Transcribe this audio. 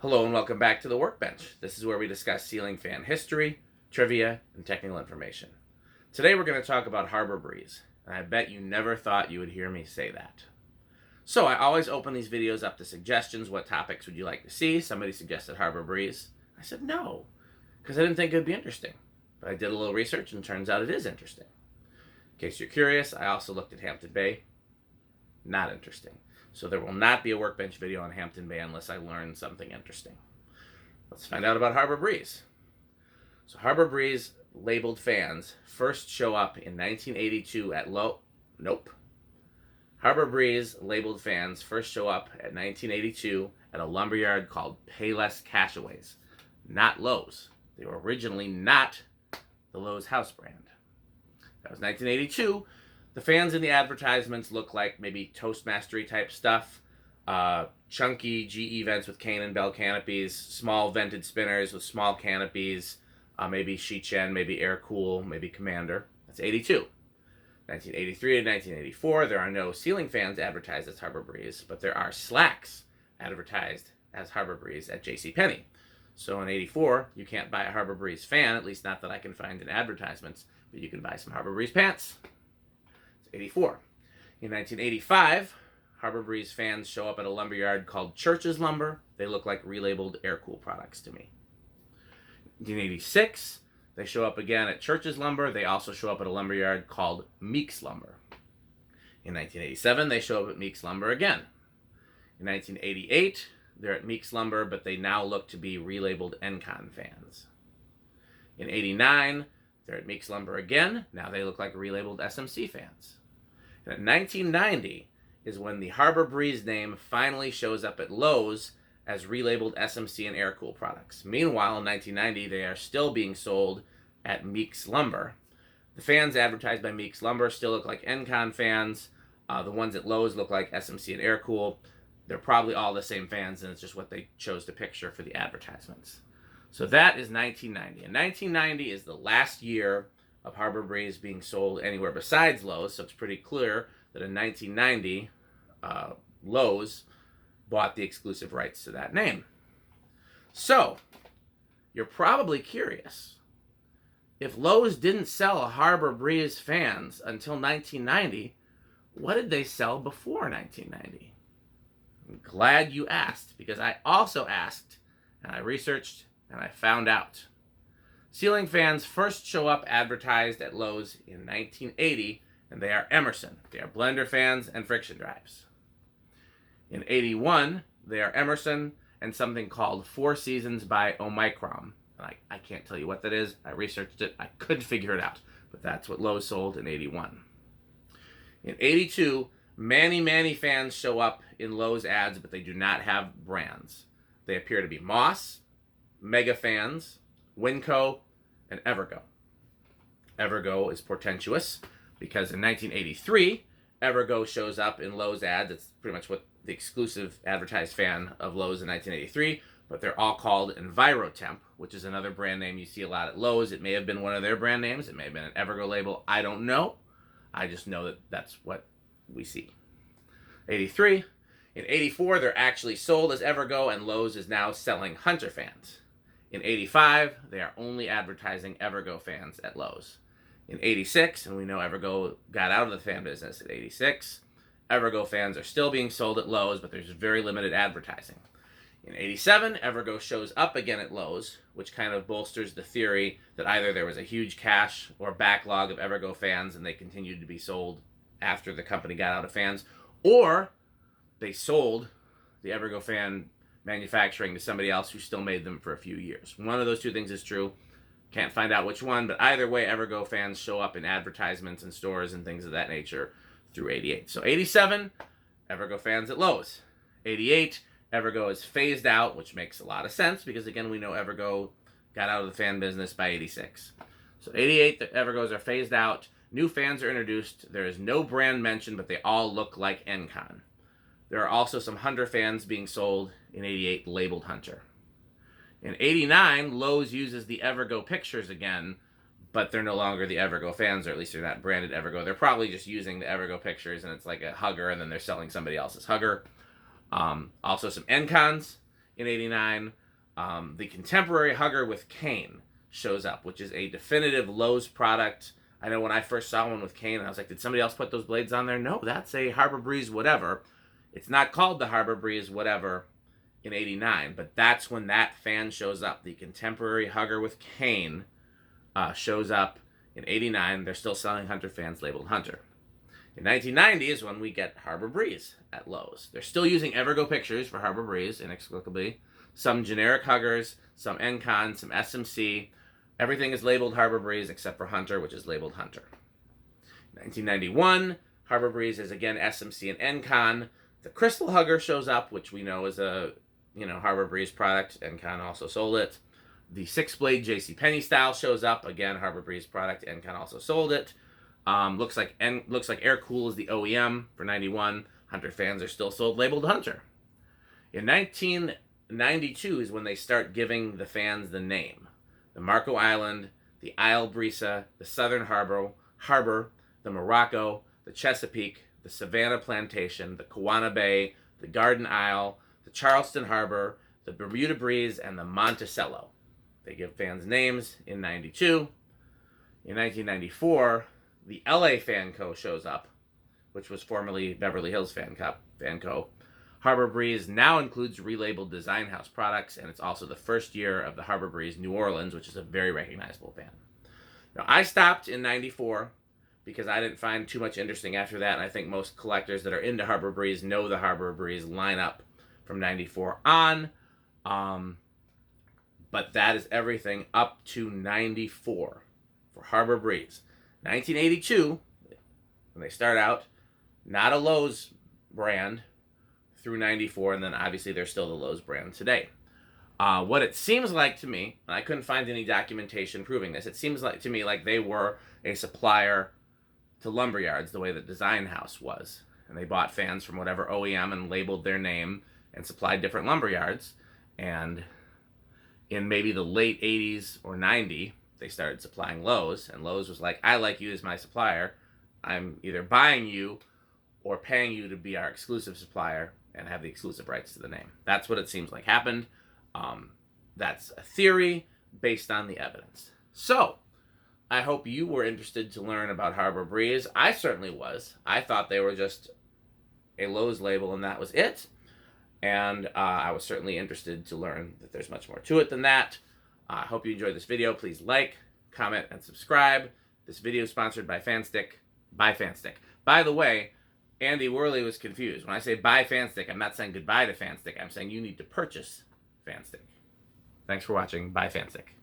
Hello and welcome back to the Workbench. This is where we discuss ceiling fan history, trivia, and technical information. Today we're going to talk about Harbor Breeze, and I bet you never thought you would hear me say that. So I always open these videos up to suggestions. What topics would you like to see? Somebody suggested Harbor Breeze. I said no, because I didn't think it would be interesting. But I did a little research and it turns out it is interesting. In case you're curious, I also looked at Hampton Bay. Not interesting. So there will not be a Workbench video on Hampton Bay unless I learn something interesting. Let's find out about Harbor Breeze. So Harbor Breeze labeled fans first show up in 1982 at Lowe. Nope. Harbor Breeze labeled fans first show up at 1982 at a lumberyard called Payless Cashways, not Lowe's. They were originally not the Lowe's house brand. That was 1982. The fans in the advertisements look like maybe Toastmastery type stuff, chunky GE vents with cane and bell canopies, small vented spinners with small canopies, maybe Shichen, maybe Air Cool, maybe Commander. That's 82. 1983 and 1984, there are no ceiling fans advertised as Harbor Breeze, but there are slacks advertised as Harbor Breeze at JCPenney. So in 84, you can't buy a Harbor Breeze fan, at least not that I can find in advertisements, but you can buy some Harbor Breeze pants. 84. In 1985, Harbor Breeze fans show up at a lumberyard called Church's Lumber. They look like relabeled Air Cool products to me. 1986, they show up again at Church's Lumber. They also show up at a lumberyard called Meeks Lumber. In 1987, they show up at Meeks Lumber again. In 1988, they're at Meeks Lumber, but they now look to be relabeled Encon fans. In 89, they're at Meeks Lumber again. Now they look like relabeled SMC fans. And in 1990 is when the Harbor Breeze name finally shows up at Lowe's as relabeled SMC and Air Cool products. Meanwhile, in 1990, they are still being sold at Meeks Lumber. The fans advertised by Meeks Lumber still look like Encon fans. The ones at Lowe's look like SMC and Air Cool. They're probably all the same fans, and it's just what they chose to picture for the advertisements. So that is 1990. And 1990 is the last year of Harbor Breeze being sold anywhere besides Lowe's, so it's pretty clear that in 1990, Lowe's bought the exclusive rights to that name. So, you're probably curious, if Lowe's didn't sell Harbor Breeze fans until 1990, what did they sell before 1990? I'm glad you asked, because I also asked, and I researched, and I found out. Ceiling fans first show up advertised at Lowe's in 1980, and they are Emerson. They are blender fans and friction drives. In 81, they are Emerson and something called Four Seasons by Omicron. I can't tell you what that is. I researched it. I couldn't figure it out, but that's what Lowe's sold in 81. In 82, Manny fans show up in Lowe's ads, but they do not have brands. They appear to be Moss, Mega Fans, Winco, and Evergo. Evergo is portentous because in 1983, Evergo shows up in Lowe's ads. It's pretty much what the exclusive advertised fan of Lowe's in 1983, but they're all called Enviro-Temp, which is another brand name you see a lot at Lowe's. It may have been one of their brand names. It may have been an Evergo label. I don't know. I just know that that's what we see. 83. In 84, they're actually sold as Evergo, and Lowe's is now selling Hunter fans. In 85, they are only advertising Evergo fans at Lowe's. In 86, and we know Evergo got out of the fan business at 86, Evergo fans are still being sold at Lowe's, but there's very limited advertising. In 87, Evergo shows up again at Lowe's, which kind of bolsters the theory that either there was a huge cache or backlog of Evergo fans and they continued to be sold after the company got out of fans, or they sold the Evergo fan manufacturing to somebody else who still made them for a few years. One of those two things is true. Can't find out which one, but either way, Evergo fans show up in advertisements and stores and things of that nature through 88. So 87, Evergo fans at Lowe's. 88, Evergo is phased out, which makes a lot of sense because, again, we know Evergo got out of the fan business by 86. So 88, the Evergos are phased out. New fans are introduced. There is no brand mentioned, but they all look like Encon. There are also some Hunter fans being sold in 88 labeled Hunter. In 89, Lowe's uses the Evergo pictures again, but they're no longer the Evergo fans, or at least they're not branded Evergo. They're probably just using the Evergo pictures, and it's like a hugger, and then they're selling somebody else's hugger. Also some Encons in 89. The contemporary hugger with cane shows up, which is a definitive Lowe's product. I know when I first saw one with cane, I was like, did somebody else put those blades on there? No, that's a Harbor Breeze whatever. It's not called the Harbor Breeze whatever in 89, but that's when that fan shows up. The contemporary hugger with cane shows up in 89. They're still selling Hunter fans labeled Hunter. In 1990 is when we get Harbor Breeze at Lowe's. They're still using Evergo pictures for Harbor Breeze, inexplicably. Some generic huggers, some Encon, some SMC. Everything is labeled Harbor Breeze except for Hunter, which is labeled Hunter. 1991, Harbor Breeze is again SMC and Encon. The Crystal Hugger shows up, which we know is a Harbor Breeze product. Encon also sold it. The 6-blade JCPenney style shows up, again Harbor Breeze product. Encon also sold it. Looks like Air Cool is the OEM for 91. Hunter fans are still sold labeled Hunter. In 1992 is when they start giving the fans the name. The Marco Island, the Isle Brisa, the Southern Harbor, the Morocco, the Chesapeake, the Savannah Plantation, the Kohanna Bay, the Garden Isle, the Charleston Harbor, the Bermuda Breeze, and the Monticello. They give fans names in 92. In 1994, the LA Fan Co. shows up, which was formerly Beverly Hills Fan Co. Harbor Breeze now includes relabeled Design House products, and it's also the first year of the Harbor Breeze New Orleans, which is a very recognizable fan. Now, I stopped in 94 because I didn't find too much interesting after that, and I think most collectors that are into Harbor Breeze know the Harbor Breeze lineup from 94 on. But that is everything up to 94 for Harbor Breeze. 1982, when they start out, not a Lowe's brand through 94, and then obviously they're still the Lowe's brand today. What it seems like to me, and I couldn't find any documentation proving this, it seems like to me like they were a supplier to lumberyards the way that Design House was. And they bought fans from whatever OEM and labeled their name and supplied different lumberyards. And in maybe the late 80s or 90, they started supplying Lowe's, and Lowe's was like, I like you as my supplier. I'm either buying you or paying you to be our exclusive supplier and have the exclusive rights to the name. That's what it seems like happened. That's a theory based on the evidence. So, I hope you were interested to learn about Harbor Breeze. I certainly was. I thought they were just a Lowe's label and that was it. And I was certainly interested to learn that there's much more to it than that. I hope you enjoyed this video. Please like, comment, and subscribe. This video is sponsored by Fanstick. By Fanstick. By the way, Andy Worley was confused. When I say buy Fanstick, I'm not saying goodbye to Fanstick. I'm saying you need to purchase Fanstick. Thanks for watching. Bye Fanstick.